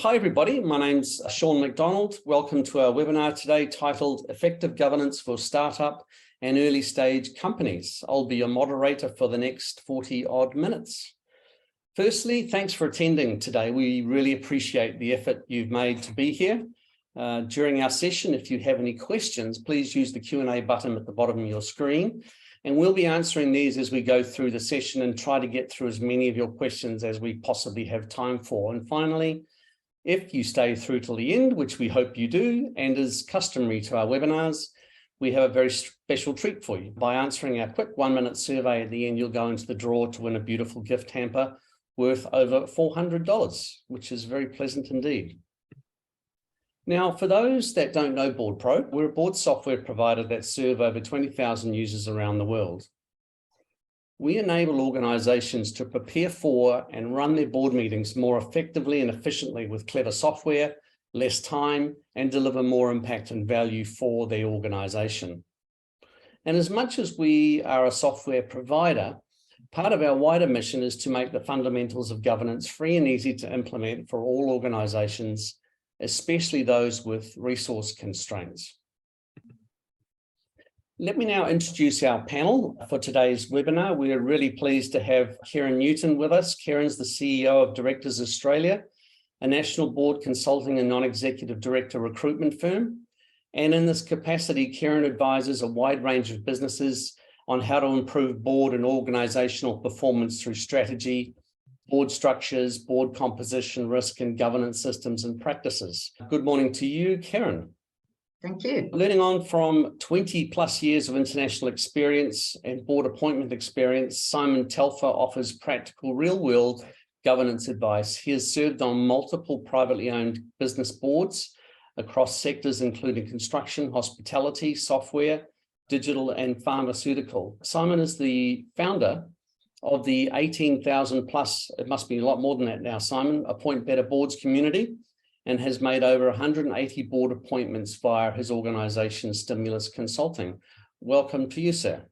Hi everybody, my name's Sean McDonald. Welcome to our webinar today titled Effective Governance for Startup and Early Stage Companies. I'll be your moderator for the next 40 odd minutes. Firstly, thanks for attending today. We really appreciate the effort you've made to be here. During our session, if you have any questions, please use the Q&A button at the bottom of your screen. And we'll be answering these as we go through the session and try to get through as many of your questions as we possibly have time for. And finally, if you stay through till the end, which we hope you do, and is customary to our webinars, we have a very special treat for you. By answering our quick 1-minute survey at the end, you'll go into the draw to win a beautiful gift hamper worth over $400, which is very pleasant indeed. Now, for those that don't know BoardPro, we're a board software provider that serve over 20,000 users around the world. We enable organizations to prepare for and run their board meetings more effectively and efficiently with clever software, less time, and deliver more impact and value for their organization. And as much as we are a software provider, part of our wider mission is to make the fundamentals of governance free and easy to implement for all organizations, especially those with resource constraints. Let me now introduce our panel for today's webinar. We are really pleased to have Karen Newton with us. Karen's the CEO of Directors Australia, a national board consulting and non-executive director recruitment firm. And in this capacity, Karen advises a wide range of businesses on how to improve board and organizational performance through strategy, board structures, board composition, risk and governance systems and practices. Good morning to you, Karen. Thank you. Learning on from 20 plus years of international experience and board appointment experience, Simon Telfer offers practical real-world governance advice. He has served on multiple privately owned business boards across sectors including construction, hospitality, software, digital and pharmaceutical. Simon is the founder of the 18,000 plus, it must be a lot more than that now, Simon, Appoint Better Boards community, and has made over 180 board appointments via his organisation, Stimulus Consulting. Welcome to you, sir.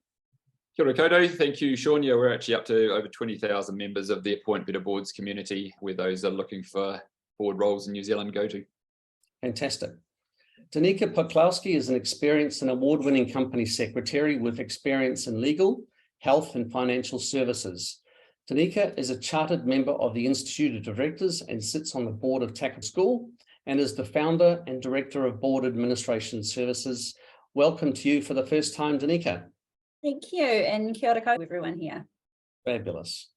Kia ora koutou. Thank you, Sean. Yeah, we're actually up to over 20,000 members of the Appoint Better Boards community, where those are looking for board roles in New Zealand go to. Fantastic. Danica Poklowski is an experienced and award-winning company secretary with experience in legal, health and financial services. Danica is a chartered member of the Institute of Directors and sits on the board of Tackle School and is the founder and director of Board Administration Services. Welcome to you for the first time, Danica. Thank you, and kia ora koutou everyone here. Fabulous.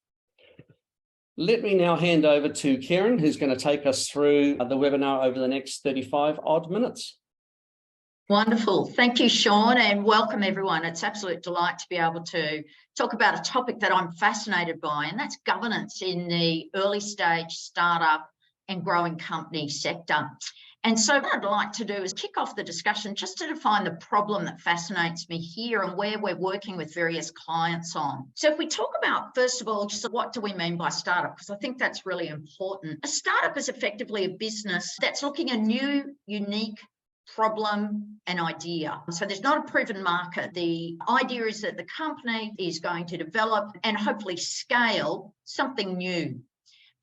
Let me now hand over to Karen, who's going to take us through the webinar over the next 35 odd minutes. Wonderful. Thank you, Sean, and welcome everyone. It's absolute delight to be able to talk about a topic that I'm fascinated by, and that's governance in the early stage startup and growing company sector. And so what I'd like to do is kick off the discussion just to define the problem that fascinates me here and where we're working with various clients on. So if we talk about, first of all, just what do we mean by startup? Because I think that's really important. A startup is effectively a business that's looking at a new, unique problem and idea. So there's not a proven market. The idea is that the company is going to develop and hopefully scale something new.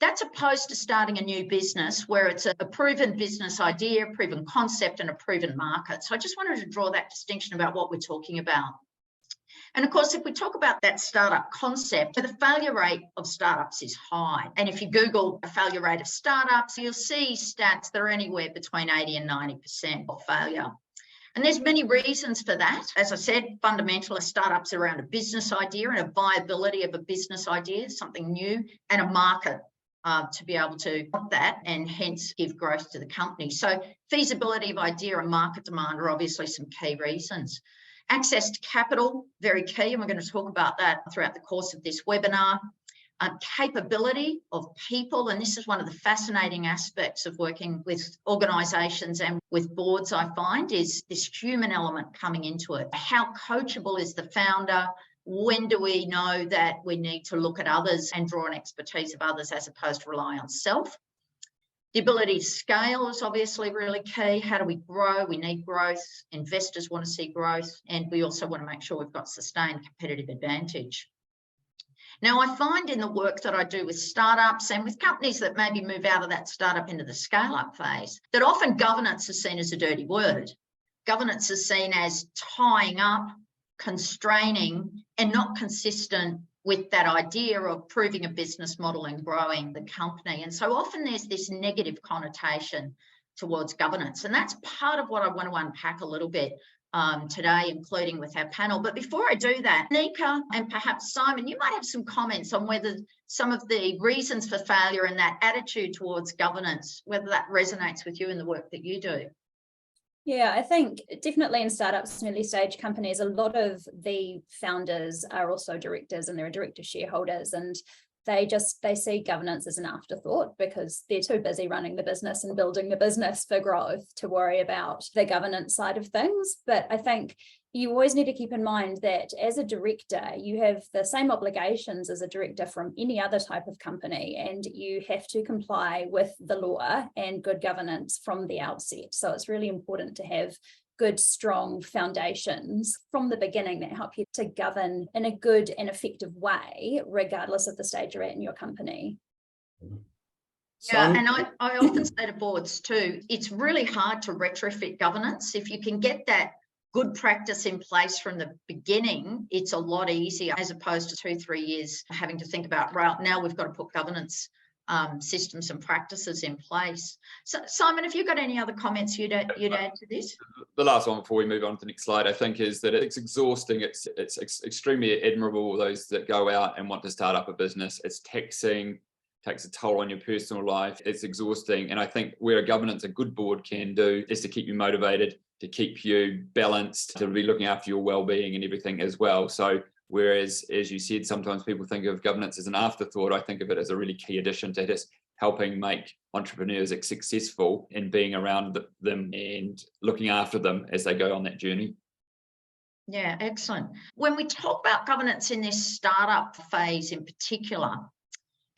That's opposed to starting a new business where it's a proven business idea, proven concept, and a proven market. So I just wanted to draw that distinction about what we're talking about. And of course, if we talk about that startup concept, the failure rate of startups is high. And if you Google a failure rate of startups, you'll see stats that are anywhere between 80 and 90% of failure. And there's many reasons for that. As I said, fundamentally, startups are around a business idea and a viability of a business idea, something new, and a market to be able to put that and hence give growth to the company. So feasibility of idea and market demand are obviously some key reasons. Access to capital, very key, and we're going to talk about that throughout the course of this webinar. Capability of people, and this is one of the fascinating aspects of working with organisations and with boards, I find, is this human element coming into it. How coachable is the founder? When do we know that we need to look at others and draw on expertise of others as opposed to rely on self? The ability to scale is obviously really key. How do we grow? We need growth. Investors want to see growth. And we also want to make sure we've got sustained competitive advantage. Now, I find in the work that I do with startups and with companies that maybe move out of that startup into the scale-up phase, that often governance is seen as a dirty word. Governance is seen as tying up, constraining, and not consistent with that idea of proving a business model and growing the company. And so often there's this negative connotation towards governance. And that's part of what I want to unpack a little bit today, including with our panel. But before I do that, Nika and perhaps Simon, you might have some comments on whether some of the reasons for failure and that attitude towards governance, whether that resonates with you in the work that you do. Yeah, I think definitely in startups and early stage companies, a lot of the founders are also directors and they're director shareholders, and they see governance as an afterthought because they're too busy running the business and building the business for growth to worry about the governance side of things. But I think you always need to keep in mind that as a director, you have the same obligations as a director from any other type of company, and you have to comply with the law and good governance from the outset. So it's really important to have good, strong foundations from the beginning that help you to govern in a good and effective way, regardless of the stage you're at in your company. Yeah, and I often say to boards too, it's really hard to retrofit governance. If you can get that good practice in place from the beginning, it's a lot easier as opposed to 2-3 years having to think about, right, now we've got to put governance systems and practices in place. So Simon, have you got any other comments you'd add to this? The last one before we move on to the next slide, I think, is that it's exhausting. It's extremely admirable, those that go out and want to start up a business. It's taxing, takes a toll on your personal life. It's exhausting. And I think where a good board can do is to keep you motivated, to keep you balanced, to be looking after your well-being and everything as well. So whereas, as you said, sometimes people think of governance as an afterthought, I think of it as a really key addition to just helping make entrepreneurs successful in being around them and looking after them as they go on that journey. Yeah, excellent. When we talk about governance in this startup phase in particular,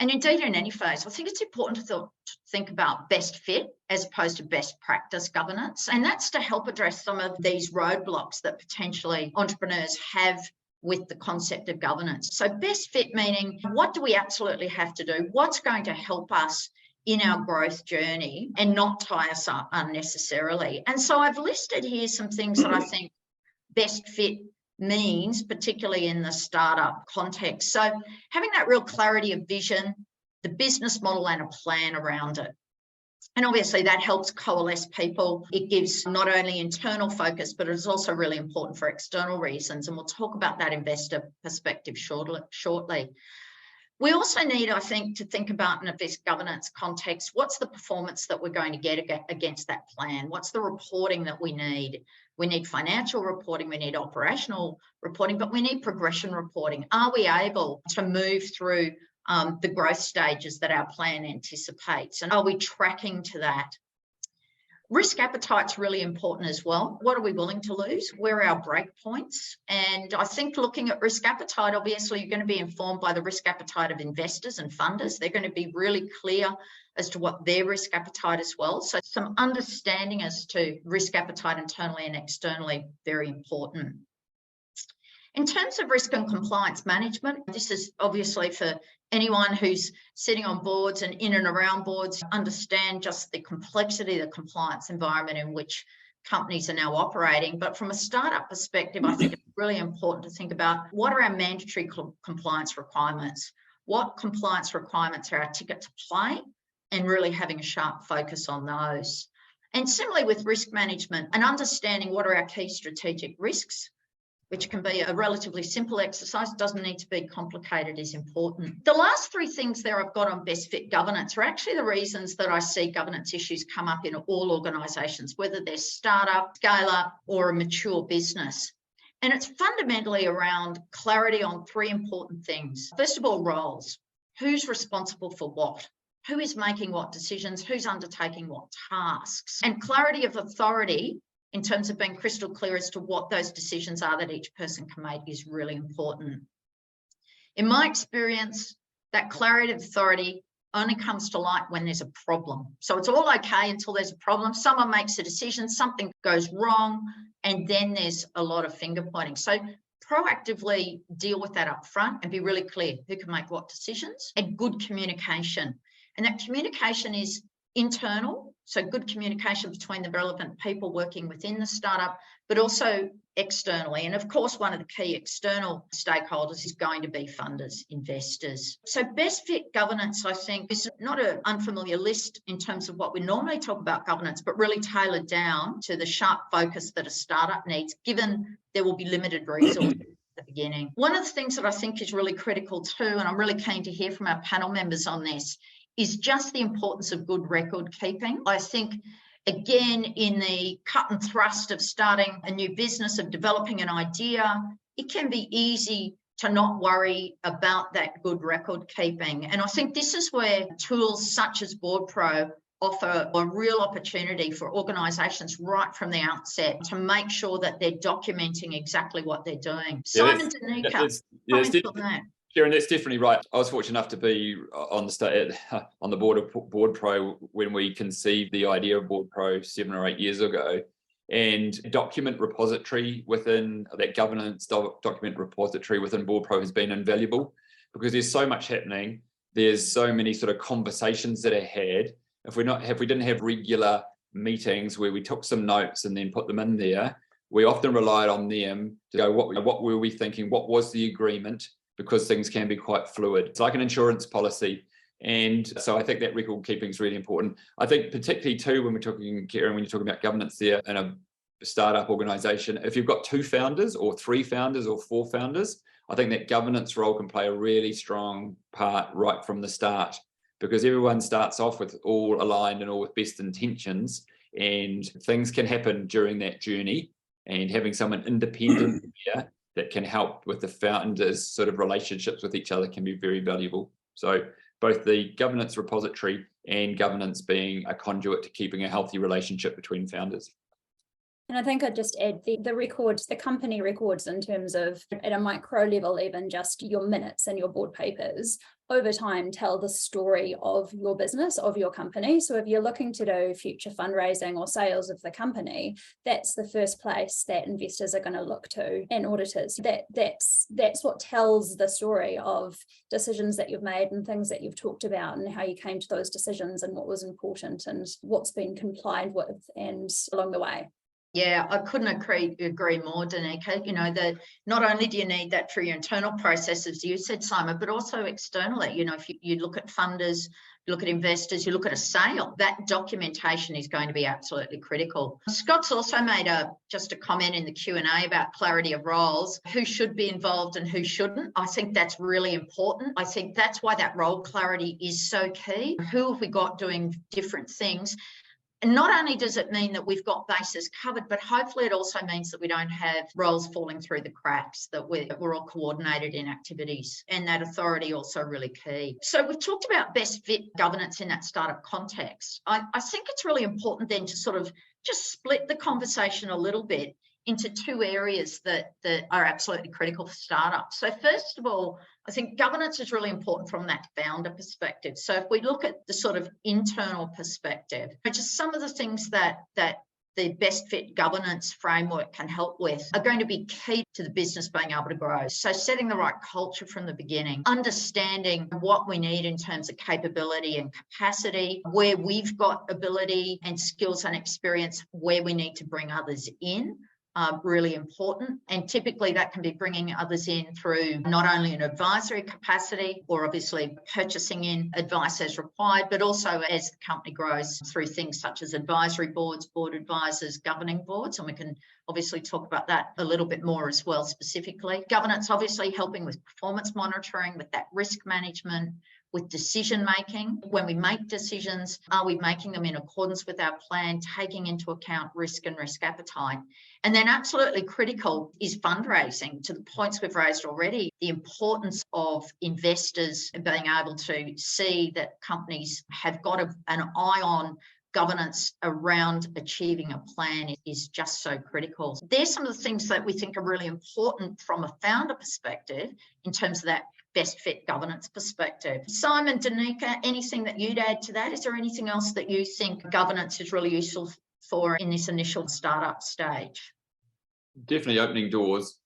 and indeed in any phase, I think it's important to think about best fit as opposed to best practice governance. And that's to help address some of these roadblocks that potentially entrepreneurs have with the concept of governance. So best fit meaning, what do we absolutely have to do? What's going to help us in our growth journey and not tie us up unnecessarily? And so I've listed here some things that I think best fit means, particularly in the startup context. So having that real clarity of vision, the business model and a plan around it. And obviously that helps coalesce people. It gives not only internal focus, but it's also really important for external reasons. And we'll talk about that investor perspective shortly. We also need, I think, to think about in a best governance context, what's the performance that we're going to get against that plan? What's the reporting that we need? We need financial reporting, we need operational reporting, but we need progression reporting. Are we able to move through the growth stages that our plan anticipates? And are we tracking to that? Risk appetite's really important as well. What are we willing to lose? Where are our break points? And I think looking at risk appetite, obviously you're going to be informed by the risk appetite of investors and funders. They're going to be really clear as to what their risk appetite as well. So some understanding as to risk appetite internally and externally, very important. In terms of risk and compliance management, this is obviously for anyone who's sitting on boards and in and around boards, understand just the complexity of the compliance environment in which companies are now operating. But from a startup perspective, I think it's really important to think about what are our mandatory compliance requirements? What compliance requirements are our ticket to play? And really having a sharp focus on those. And similarly with risk management and understanding what are our key strategic risks, which can be a relatively simple exercise, doesn't need to be complicated, is important. The last three things there I've got on best fit governance are actually the reasons that I see governance issues come up in all organisations, whether they're startup, scale up, or a mature business. And it's fundamentally around clarity on three important things. First of all, roles. Who's responsible for what? Who is making what decisions? Who's undertaking what tasks? And clarity of authority in terms of being crystal clear as to what those decisions are that each person can make is really important. In my experience, that clarity of authority only comes to light when there's a problem. So it's all okay until there's a problem. Someone makes a decision, something goes wrong, and then there's a lot of finger pointing. So proactively deal with that up front and be really clear who can make what decisions, and good communication. And that communication is internal, so good communication between the relevant people working within the startup, but also externally. And of course, one of the key external stakeholders is going to be funders, investors. So best fit governance, I think, is not an unfamiliar list in terms of what we normally talk about governance, but really tailored down to the sharp focus that a startup needs, given there will be limited resources at the beginning. One of the things that I think is really critical too, and I'm really keen to hear from our panel members on this, is just the importance of good record keeping. I think, again, in the cut and thrust of starting a new business, of developing an idea, it can be easy to not worry about that good record keeping. And I think this is where tools such as BoardPro offer a real opportunity for organisations right from the outset to make sure that they're documenting exactly what they're doing. Simon, Danica, comments on that? Kieran, that's definitely right. I was fortunate enough to be on the board of BoardPro when we conceived the idea of BoardPro 7 or 8 years ago. And document repository within that governance document repository within BoardPro has been invaluable, because there's so much happening. There's so many sort of conversations that are had. If we didn't have regular meetings where we took some notes and then put them in there, we often relied on them to go, what were we thinking? What was the agreement? Because things can be quite fluid. It's like an insurance policy. And so I think that record keeping is really important. I think particularly too, when we're talking, Kieran, when you're talking about governance there in a startup organization, if you've got 2 founders or 3 founders or 4 founders, I think that governance role can play a really strong part right from the start, because everyone starts off with all aligned and all with best intentions, and things can happen during that journey, and having someone independent here that can help with the founders' sort of relationships with each other can be very valuable. So both the governance repository and governance being a conduit to keeping a healthy relationship between founders. And I think I'd just add the records, the company records, in terms of at a micro level, even just your minutes and your board papers over time tell the story of your business, of your company. So if you're looking to do future fundraising or sales of the company, that's the first place that investors are going to look to, and auditors. That's what tells the story of decisions that you've made and things that you've talked about, and how you came to those decisions and what was important and what's been complied with and along the way. Yeah, I couldn't agree more, Danica. You know, that not only do you need that for your internal processes, you said, Simon, but also externally. You know, if you look at funders, you look at investors, you look at a sale, that documentation is going to be absolutely critical. Scott's also made just a comment in the Q&A about clarity of roles, who should be involved and who shouldn't. I think that's really important. I think that's why that role clarity is so key. Who have we got doing different things? And not only does it mean that we've got bases covered, but hopefully it also means that we don't have roles falling through the cracks, that we're all coordinated in activities, and that authority also really key. So we've talked about best fit governance in that startup context. I think it's really important then to sort of just split the conversation a little bit into 2 areas that are absolutely critical for startups. So first of all, I think governance is really important from that founder perspective. So if we look at the sort of internal perspective, just some of the things that the best fit governance framework can help with are going to be key to the business being able to grow. So setting the right culture from the beginning, understanding what we need in terms of capability and capacity, where we've got ability and skills and experience, where we need to bring others in. Really important, and typically that can be bringing others in through not only an advisory capacity, or obviously purchasing in advice as required, but also as the company grows through things such as advisory boards, board advisors, governing boards, and we can obviously talk about that a little bit more as well specifically. Governance obviously helping with performance monitoring, with that risk management, with decision making. When we make decisions, are we making them in accordance with our plan, taking into account risk and risk appetite? And then absolutely critical is fundraising. To the points we've raised already, the importance of investors being able to see that companies have got an eye on governance around achieving a plan is just so critical. There's some of the things that we think are really important from a founder perspective in terms of that best fit governance perspective. Simon, Danica, anything that you'd add to that? Is there anything else that you think governance is really useful for in this initial startup stage? Definitely opening doors.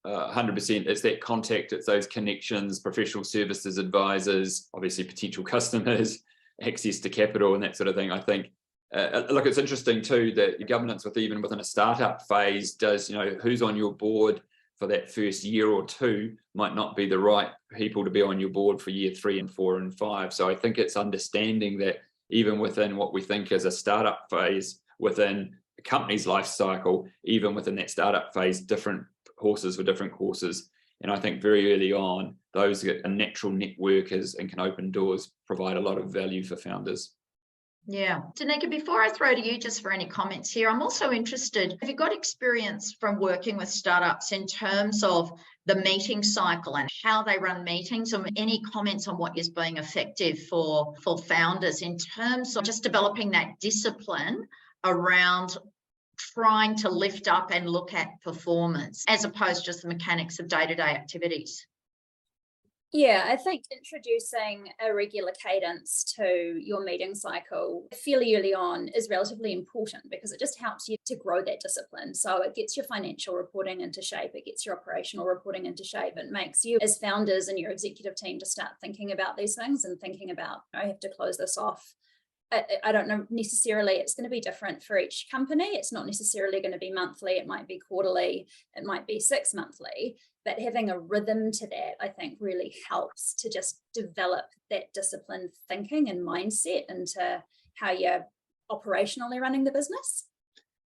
100%. It's that contact, it's those connections, professional services advisors, obviously potential customers, access to capital and that sort of thing. I think, look, it's interesting too that governance even within a startup phase does, who's on your board for that first year or two might not be the right people to be on your board for year 3 and 4 and 5. So I think it's understanding that even within what we think is a startup phase, within a company's life cycle, even within that startup phase, different horses for different courses. And I think very early on, those that are natural networkers and can open doors provide a lot of value for founders. Yeah. Danica, before I throw to you just for any comments here, I'm also interested, have you got experience from working with startups in terms of the meeting cycle and how they run meetings, and any comments on what is being effective for founders in terms of just developing that discipline around trying to lift up and look at performance as opposed to just the mechanics of day-to-day activities? Yeah, I think introducing a regular cadence to your meeting cycle fairly early on is relatively important because it just helps you to grow that discipline. So it gets your financial reporting into shape, it gets your operational reporting into shape, it makes you as founders and your executive team to start thinking about these things and thinking about, I have to close this off. I don't know necessarily, it's going to be different for each company. It's not necessarily going to be monthly, it might be quarterly, it might be 6 monthly, but having a rhythm to that, I think really helps to just develop that disciplined thinking and mindset into how you're operationally running the business.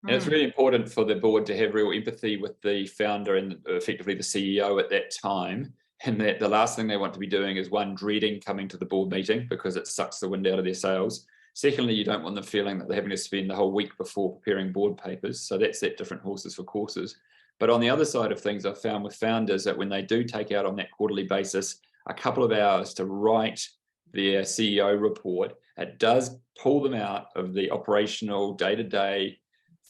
And it's really important for the board to have real empathy with the founder and effectively the CEO at that time. And that the last thing they want to be doing is, one, dreading coming to the board meeting because it sucks the wind out of their sails. Secondly, you don't want them feeling that they're having to spend the whole week before preparing board papers. So that's that different horses for courses. But on the other side of things, I've found with founders that when they do take out on that quarterly basis a couple of hours to write their CEO report, it does pull them out of the operational day-to-day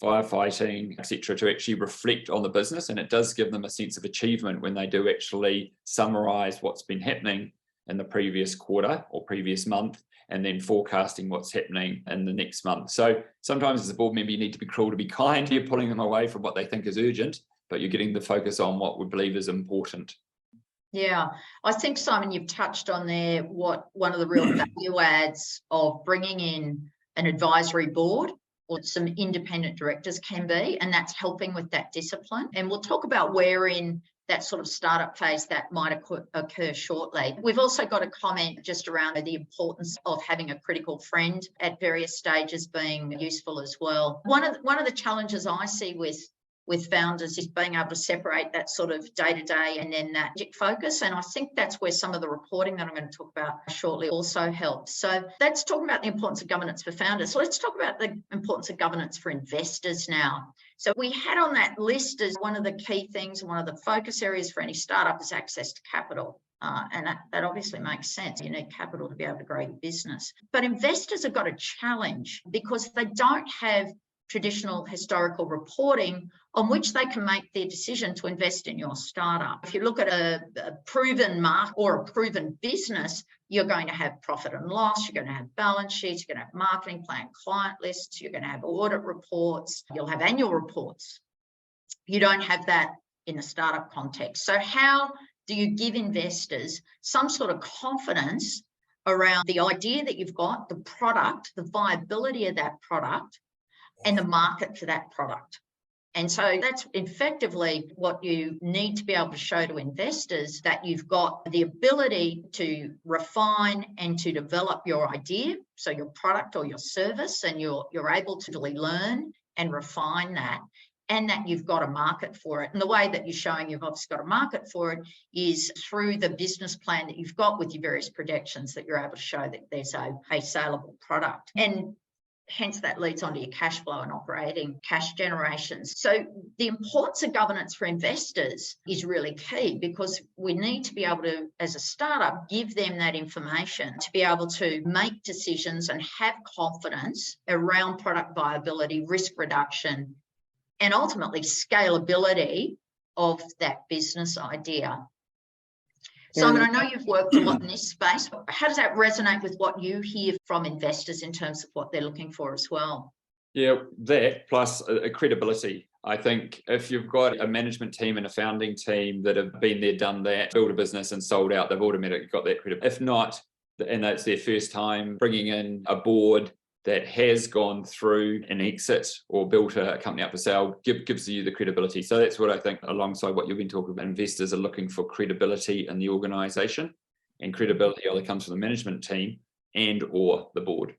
firefighting, etc., to actually reflect on the business. And it does give them a sense of achievement when they do actually summarize what's been happening in the previous quarter or previous month, and then forecasting what's happening in the next month. So sometimes as a board member, you need to be cruel to be kind. You're pulling them away from what they think is urgent, but you're getting the focus on what we believe is important. Yeah, I think, Simon, you've touched on there what one of the real value adds of bringing in an advisory board or some independent directors can be, and that's helping with that discipline. And we'll talk about where in that sort of startup phase that might occur shortly. We've also got a comment just around the importance of having a critical friend at various stages being useful as well. One of the challenges I see with founders is being able to separate that sort of day-to-day and then that focus. And I think that's where some of the reporting that I'm going to talk about shortly also helps. So that's talking about the importance of governance for founders. So let's talk about the importance of governance for investors now. So we had on that list as one of the key things, one of the focus areas for any startup is access to capital. And that obviously makes sense. You need capital to be able to grow your business. But investors have got a challenge because they don't have traditional historical reporting on which they can make their decision to invest in your startup. If you look at a proven market or a proven business, you're going to have profit and loss, you're going to have balance sheets, you're going to have marketing plan, client lists, you're going to have audit reports, you'll have annual reports. You don't have that in the startup context. So how do you give investors some sort of confidence around the idea that you've got, the product, the viability of that product, and the market for that product? And so that's effectively what you need to be able to show to investors, that you've got the ability to refine and to develop your idea, so your product or your service, and you're able to really learn and refine that, and that you've got a market for it. And the way that you're showing you've obviously got a market for it is through the business plan that you've got with your various projections, that you're able to show that there's a saleable product. And hence that leads on to your cash flow and operating cash generations. So the importance of governance for investors is really key, because we need to be able to, as a startup, give them that information to be able to make decisions and have confidence around product viability, risk reduction, and ultimately scalability of that business idea. Simon, I know you've worked a lot in this space. How does that resonate with what you hear from investors in terms of what they're looking for as well? Yeah, that plus credibility. I think if you've got a management team and a founding team that have been there, done that, built a business and sold out, they've automatically got that credit. If not, and that's their first time, bringing in a board that has gone through an exit or built a company up for sale gives you the credibility. So that's what I think, alongside what you've been talking about, investors are looking for credibility in the organization, and credibility either comes from the management team and or the board.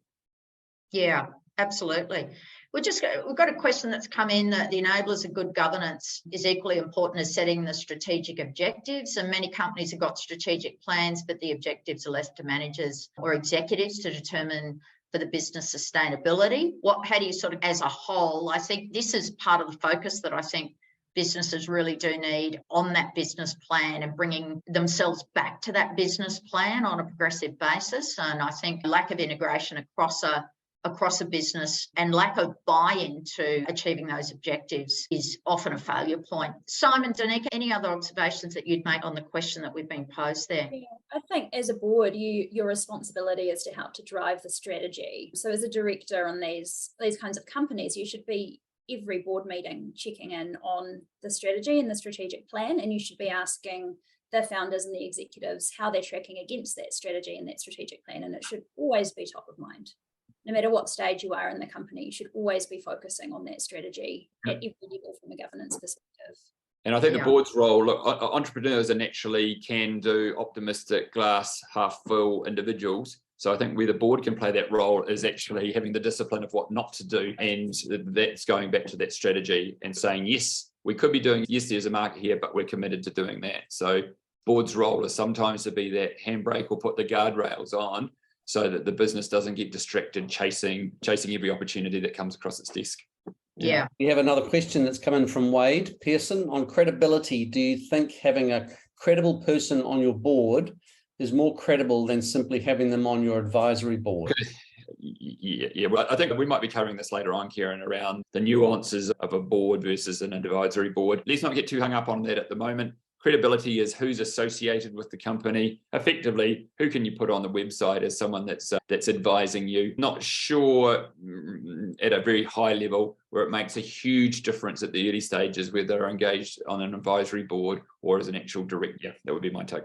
Yeah, absolutely. We've got a question that's come in that the enablers of good governance is equally important as setting the strategic objectives. And many companies have got strategic plans, but the objectives are left to managers or executives to determine for the business sustainability. How do you sort of, as a whole, I think this is part of the focus that I think businesses really do need on that business plan, and bringing themselves back to that business plan on a progressive basis. And I think lack of integration across a business and lack of buy-in to achieving those objectives is often a failure point. Simon, Danica, any other observations that you'd make on the question that we've been posed there? Yeah, I think as a board, your responsibility is to help to drive the strategy. So as a director on these kinds of companies, you should be every board meeting checking in on the strategy and the strategic plan, and you should be asking the founders and the executives how they're tracking against that strategy and that strategic plan, and it should always be top of mind. No matter what stage you are in the company, you should always be focusing on that strategy at every level from a governance perspective. And I think the board's role, look, entrepreneurs are naturally can-do, optimistic, glass half full individuals. So I think where the board can play that role is actually having the discipline of what not to do. And that's going back to that strategy and saying, yes, we could be doing, yes, there's a market here, but we're committed to doing that. So board's role is sometimes to be that handbrake or put the guardrails on, so that the business doesn't get distracted chasing every opportunity that comes across its desk. Yeah. We have another question that's come in from Wade Pearson on credibility. Do you think having a credible person on your board is more credible than simply having them on your advisory board? Yeah. Well, I think we might be covering this later on, Kieran, around the nuances of a board versus an advisory board. Let's not get too hung up on that at the moment. Credibility is who's associated with the company. Effectively, who can you put on the website as someone that's advising you? Not sure at a very high level where it makes a huge difference at the early stages whether they're engaged on an advisory board or as an actual director. Yeah, that would be my take.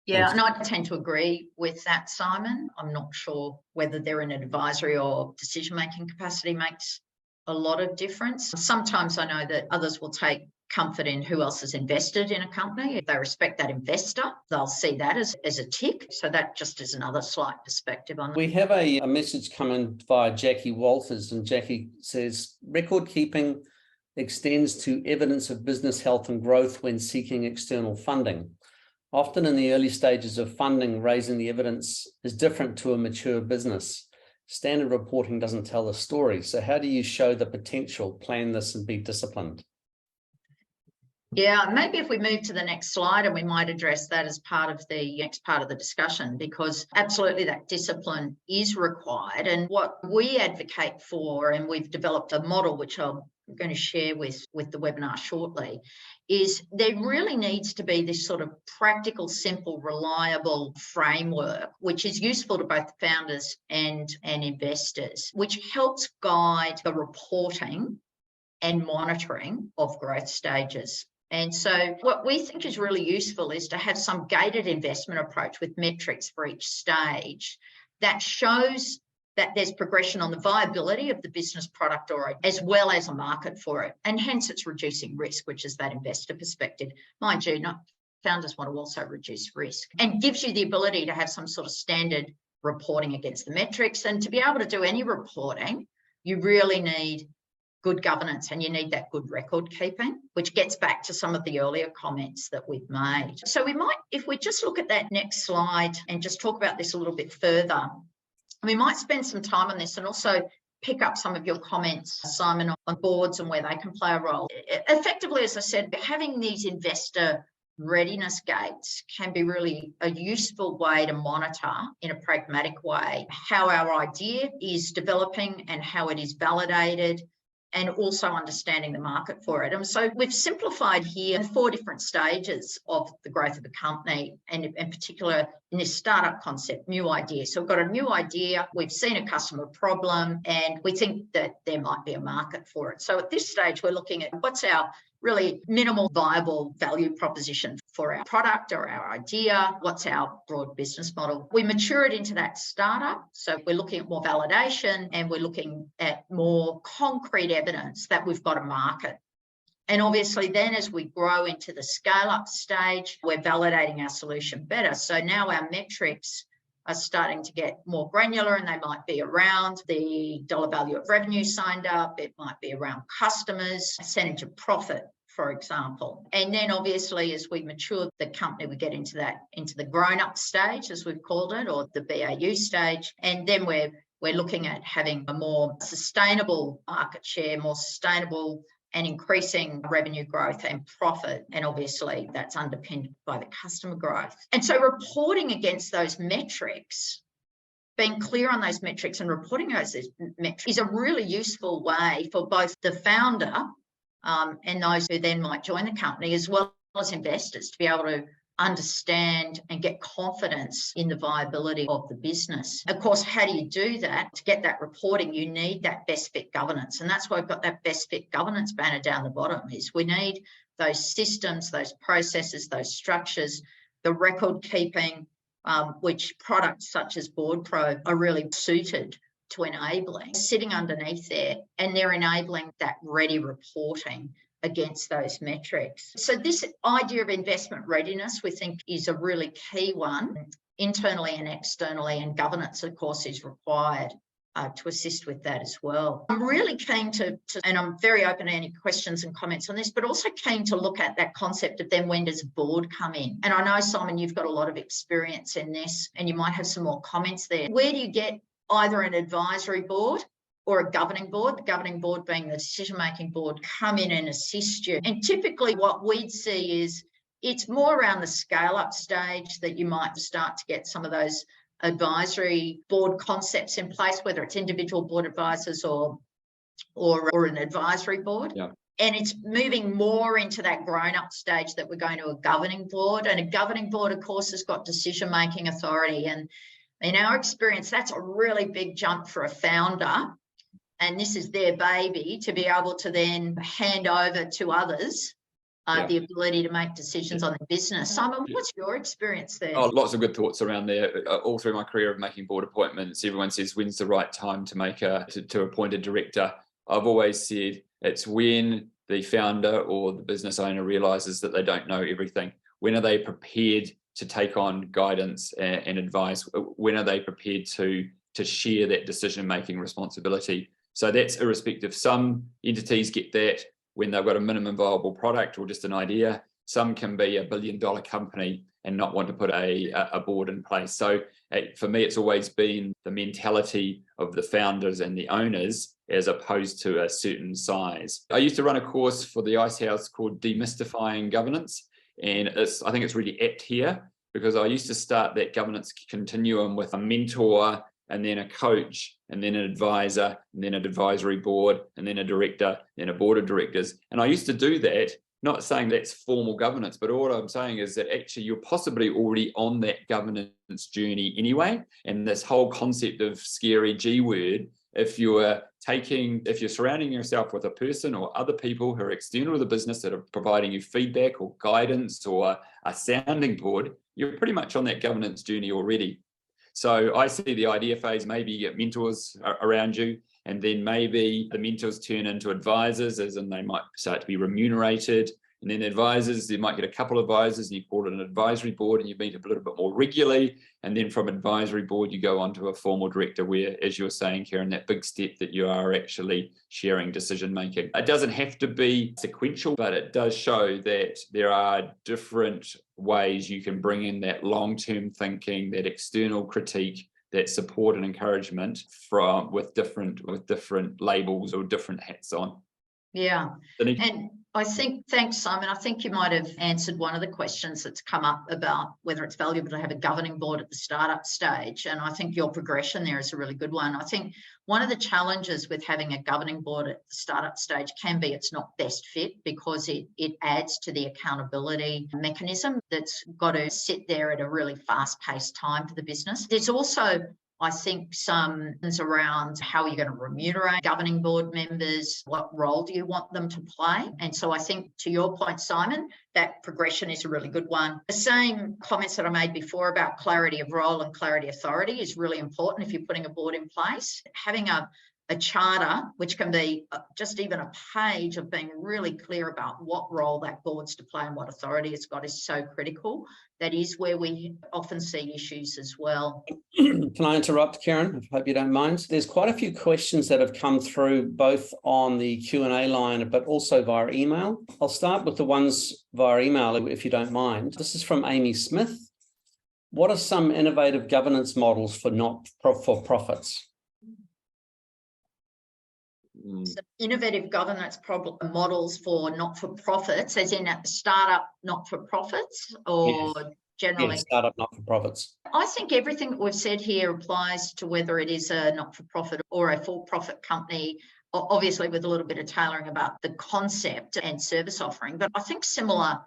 Yeah, and I tend to agree with that, Simon. I'm not sure whether they're in an advisory or decision-making capacity makes a lot of difference. Sometimes I know that others will take comfort in who else has invested in a company. If they respect that investor, they'll see that as a tick. So that just is another slight perspective on that. We have a message coming via Jackie Walters, and Jackie says, record keeping extends to evidence of business health and growth when seeking external funding. Often in the early stages of funding, raising the evidence is different to a mature business. Standard reporting doesn't tell the story. So how do you show the potential, plan this, and be disciplined? Yeah, maybe if we move to the next slide, and we might address that as part of the next part of the discussion, because absolutely that discipline is required. And what we advocate for, and we've developed a model which I'm going to share with the webinar shortly, is there really needs to be this sort of practical, simple, reliable framework, which is useful to both founders and investors, which helps guide the reporting and monitoring of growth stages. And so what we think is really useful is to have some gated investment approach with metrics for each stage that shows that there's progression on the viability of the business product or as well as a market for it. And hence it's reducing risk, which is that investor perspective. Mind you, founders want to also reduce risk, and gives you the ability to have some sort of standard reporting against the metrics. And to be able to do any reporting, you really need good governance, and you need that good record keeping, which gets back to some of the earlier comments that we've made. So we might, if we just look at that next slide and just talk about this a little bit further, we might spend some time on this and also pick up some of your comments, Simon, on boards and where they can play a role. Effectively, as I said, having these investor readiness gates can be really a useful way to monitor in a pragmatic way how our idea is developing and how it is validated, and also understanding the market for it. And so we've simplified here 4 different stages of the growth of a company, and in particular in this startup concept, new idea. So we've got a new idea, we've seen a customer problem, and we think that there might be a market for it. So at this stage, we're looking at what's our really minimal viable value proposition for our product or our idea, what's our broad business model. We mature it into that startup. So we're looking at more validation, and we're looking at more concrete evidence that we've got a market. And obviously then as we grow into the scale up stage, we're validating our solution better. So now our metrics are starting to get more granular, and they might be around the dollar value of revenue signed up. It might be around customers, percentage of profit, for example. And then obviously as we mature the company, we get into the grown-up stage, as we've called it, or the BAU stage. And then we're looking at having a more sustainable market share, more sustainable and increasing revenue growth and profit. And obviously that's underpinned by the customer growth. And so reporting against those metrics, being clear on those metrics and reporting those metrics is a really useful way for both the founder and those who then might join the company, as well as investors, to be able to understand and get confidence in the viability of the business. Of course, how do you do that? To get that reporting, you need that best fit governance. And that's why I've got that best fit governance banner down the bottom, is we need those systems, those processes, those structures, the record keeping, which products such as BoardPro are really suited to enabling, sitting underneath there, and they're enabling that ready reporting against those metrics. So this idea of investment readiness, we think, is a really key one, internally and externally, and governance, of course, is required to assist with that as well. I'm really keen to, and I'm very open to any questions and comments on this, but also keen to look at that concept of then when does a board come in? And I know, Simon, you've got a lot of experience in this, and you might have some more comments there. Where do you get either an advisory board or a governing board, the governing board being the decision-making board, come in and assist you? And typically what we'd see is it's more around the scale-up stage that you might start to get some of those advisory board concepts in place, whether it's individual board advisors or an advisory board. Yeah. And it's moving more into that grown-up stage that we're going to a governing board. And a governing board, of course, has got decision-making authority. And in our experience, that's a really big jump for a founder. And this is their baby, to be able to then hand over to others the ability to make decisions on the business. Simon, what's your experience there? Oh, lots of good thoughts around there. All through my career of making board appointments, everyone says, when's the right time to to appoint a director? I've always said it's when the founder or the business owner realizes that they don't know everything. When are they prepared to take on guidance and advice? When are they prepared to share that decision-making responsibility? So that's irrespective. Some entities get that when they've got a minimum viable product or just an idea. Some can be $1 billion company and not want to put a board in place. So for me, it's always been the mentality of the founders and the owners as opposed to a certain size. I used to run a course for the Ice House called Demystifying Governance. And I think it's really apt here, because I used to start that governance continuum with a mentor, and then a coach, and then an advisor, and then an advisory board, and then a director, then a board of directors. And I used to do that, not saying that's formal governance, but all I'm saying is that actually you're possibly already on that governance journey anyway. And this whole concept of scary G word, if you're surrounding yourself with a person or other people who are external to the business that are providing you feedback or guidance or a sounding board, you're pretty much on that governance journey already. So I see the idea phase, maybe you get mentors around you, and then maybe the mentors turn into advisors, as in they might start to be remunerated. And then advisors, you might get a couple of advisors and you call it an advisory board, and you meet a little bit more regularly. And then from advisory board, you go on to a formal director where, as you were saying, Karen, that big step that you are actually sharing decision making. It doesn't have to be sequential, but it does show that there are different ways you can bring in that long-term thinking, that external critique, that support and encouragement with different labels or different hats on. Yeah. Denise? And I think, thanks, Simon. I think you might have answered one of the questions that's come up about whether it's valuable to have a governing board at the startup stage. And I think your progression there is a really good one. I think one of the challenges with having a governing board at the startup stage can be it's not best fit, because it adds to the accountability mechanism that's got to sit there at a really fast-paced time for the business. There's also, I think, some things around how are you going to remunerate governing board members? What role do you want them to play? And so I think, to your point, Simon, that progression is a really good one. The same comments that I made before about clarity of role and clarity of authority is really important if you're putting a board in place. Having a charter, which can be just even a page of being really clear about what role that board's to play and what authority it's got, is so critical. That is where we often see issues as well. Can I interrupt, Karen? I hope you don't mind. There's quite a few questions that have come through, both on the Q&A line, but also via email. I'll start with the ones via email, if you don't mind. This is from Amy Smith. What are some innovative governance models for not-for-profits? So innovative governance models for not-for-profits, as in at startup not-for-profits, or Yes. generally? Yes, startup not-for-profits. I think everything that we've said here applies to whether it is a not-for-profit or a for-profit company, obviously with a little bit of tailoring about the concept and service offering. But I think similar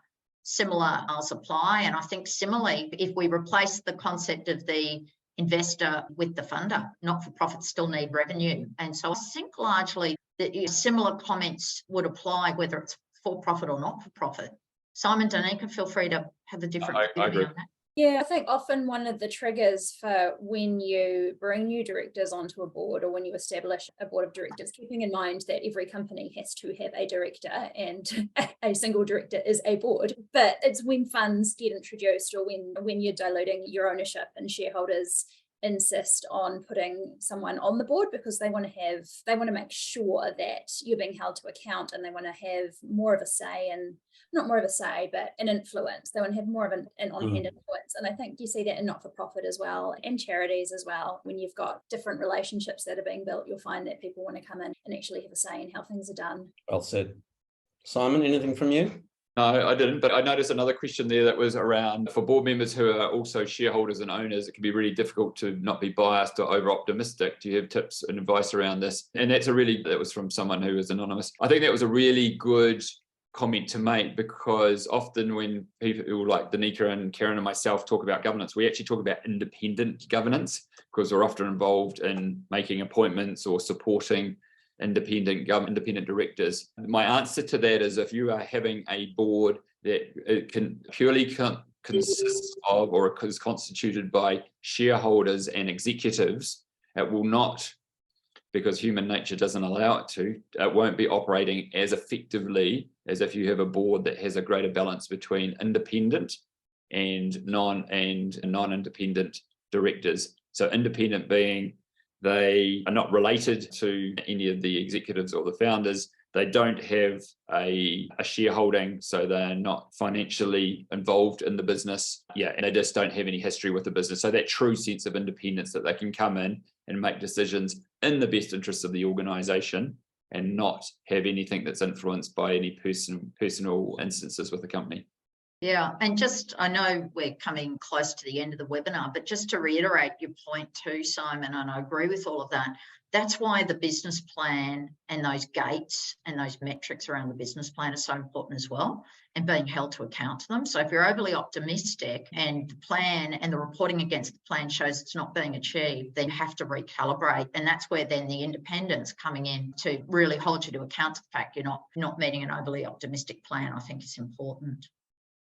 models apply. And I think similarly, if we replace the concept of the investor with the funder, not-for-profits still need revenue. And so I think largely that similar comments would apply whether it's for-profit or not-for-profit. Simon, Danica, feel free to have a different opinion on that. Yeah, I think often one of the triggers for when you bring new directors onto a board, or when you establish a board of directors, keeping in mind that every company has to have a director and a single director is a board, but it's when funds get introduced, or when you're diluting your ownership and shareholders insist on putting someone on the board because they want to make sure that you're being held to account, and they want to have more of a say, and not more of a say, but an influence. They want to have more of an on-hand influence. And I think you see that in not-for-profit as well, and charities as well. When you've got different relationships that are being built, you'll find that people want to come in and actually have a say in how things are done. Well said. Simon, anything from you? No, I didn't, but I noticed another question there that was around, for board members who are also shareholders and owners, it can be really difficult to not be biased or over-optimistic. Do you have tips and advice around this? And that was from someone who was anonymous. I think that was a really good comment to make, because often when people like Danica and Karen and myself talk about governance, we actually talk about independent governance, because we're often involved in making appointments or supporting independent directors. My answer to that is, if you are having a board that can purely consists of, or is constituted by, shareholders and executives, it will not, because human nature doesn't allow it won't be operating as effectively as if you have a board that has a greater balance between independent and non-independent directors. So independent being they are not related to any of the executives or the founders. They don't have a shareholding, so they're not financially involved in the business. Yeah, and they just don't have any history with the business. So that true sense of independence, that they can come in and make decisions in the best interests of the organization and not have anything that's influenced by any personal instances with the company. Yeah, and just, I know we're coming close to the end of the webinar, but just to reiterate your point too, Simon, and I agree with all of that, that's why the business plan and those gates and those metrics around the business plan are so important as well, and being held to account to them. So if you're overly optimistic and the plan and the reporting against the plan shows it's not being achieved, then you have to recalibrate. And that's where then the independence coming in to really hold you to account to the fact you're not meeting an overly optimistic plan, I think is important.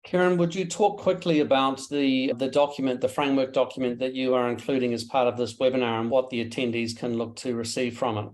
Karen, would you talk quickly about the document, the framework document that you are including as part of this webinar, and what the attendees can look to receive from it?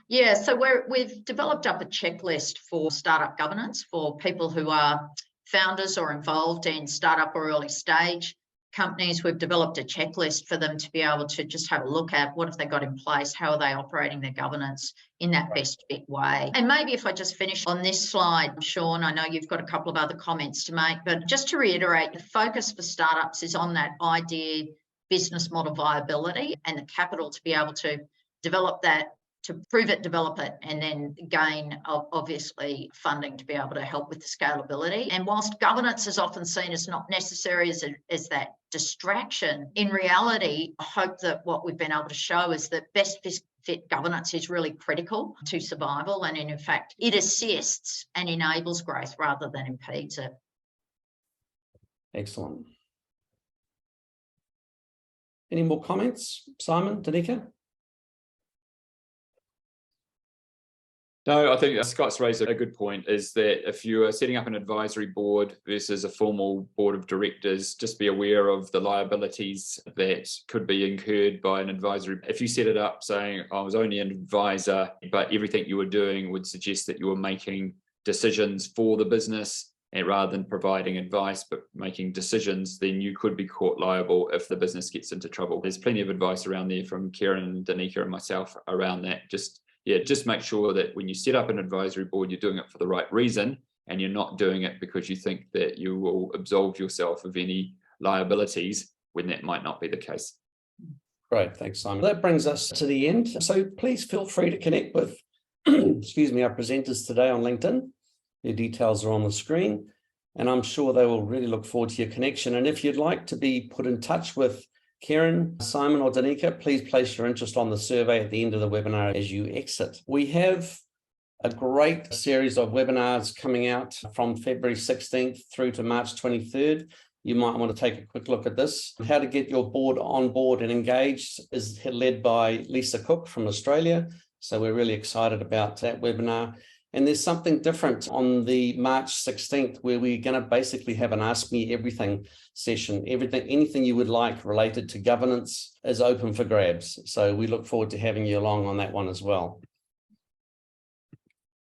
Yeah, so we've developed up a checklist for startup governance for people who are founders or involved in startup or early stage companies. We've developed a checklist for them to be able to just have a look at what have they got in place, how are they operating their governance in that best fit way. And maybe if I just finish on this slide, Sean, I know you've got a couple of other comments to make, but just to reiterate, the focus for startups is on that idea, business model viability, and the capital to be able to develop that to prove it, develop it, and then gain obviously funding to be able to help with the scalability. And whilst governance is often seen as not necessary as that distraction, in reality, I hope that what we've been able to show is that best fit governance is really critical to survival, and in fact, it assists and enables growth rather than impedes it. Excellent. Any more comments, Simon, Danica? No, I think Scott's raised a good point, is that if you are setting up an advisory board versus a formal board of directors, just be aware of the liabilities that could be incurred by an advisory. If you set it up saying, I was only an advisor, but everything you were doing would suggest that you were making decisions for the business, and rather than providing advice, but making decisions, then you could be caught liable if the business gets into trouble. There's plenty of advice around there from Kieran and Danica and myself around that. Just make sure that when you set up an advisory board, you're doing it for the right reason, and you're not doing it because you think that you will absolve yourself of any liabilities when that might not be the case. Great, thanks, Simon. That brings us to the end. So please feel free to connect with, excuse me, our presenters today on LinkedIn. Their details are on the screen, and I'm sure they will really look forward to your connection. And if you'd like to be put in touch with Kieran, Simon, or Danica, please place your interest on the survey at the end of the webinar as you exit. We have a great series of webinars coming out from February 16th through to March 23rd. You might want to take a quick look at this. How to get your board on board and engaged is led by Lisa Cook from Australia. So we're really excited about that webinar. And there's something different on the March 16th, where we're going to basically have an Ask Me Everything session. Anything you would like related to governance is open for grabs. So we look forward to having you along on that one as well.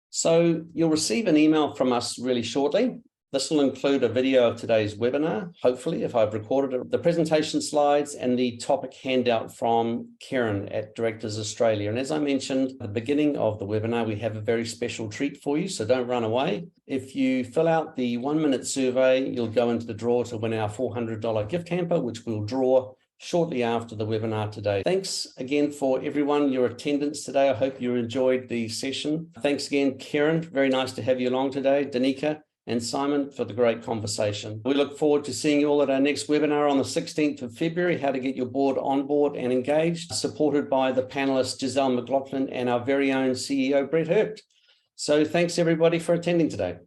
So you'll receive an email from us really shortly. This will include a video of today's webinar, hopefully, if I've recorded it, the presentation slides and the topic handout from Kieran at Directors Australia. And as I mentioned at the beginning of the webinar, we have a very special treat for you, so don't run away. If you fill out the 1-minute survey, you'll go into the draw to win our $400 gift hamper, which we'll draw shortly after the webinar today. Thanks again for everyone, your attendance today. I hope you enjoyed the session. Thanks again, Kieran. Very nice to have you along today. Danica and Simon, for the great conversation. We look forward to seeing you all at our next webinar on the 16th of February, how to get your board on board and engaged, supported by the panelists Giselle McLaughlin and our very own CEO, Brett Herpt. So thanks everybody for attending today.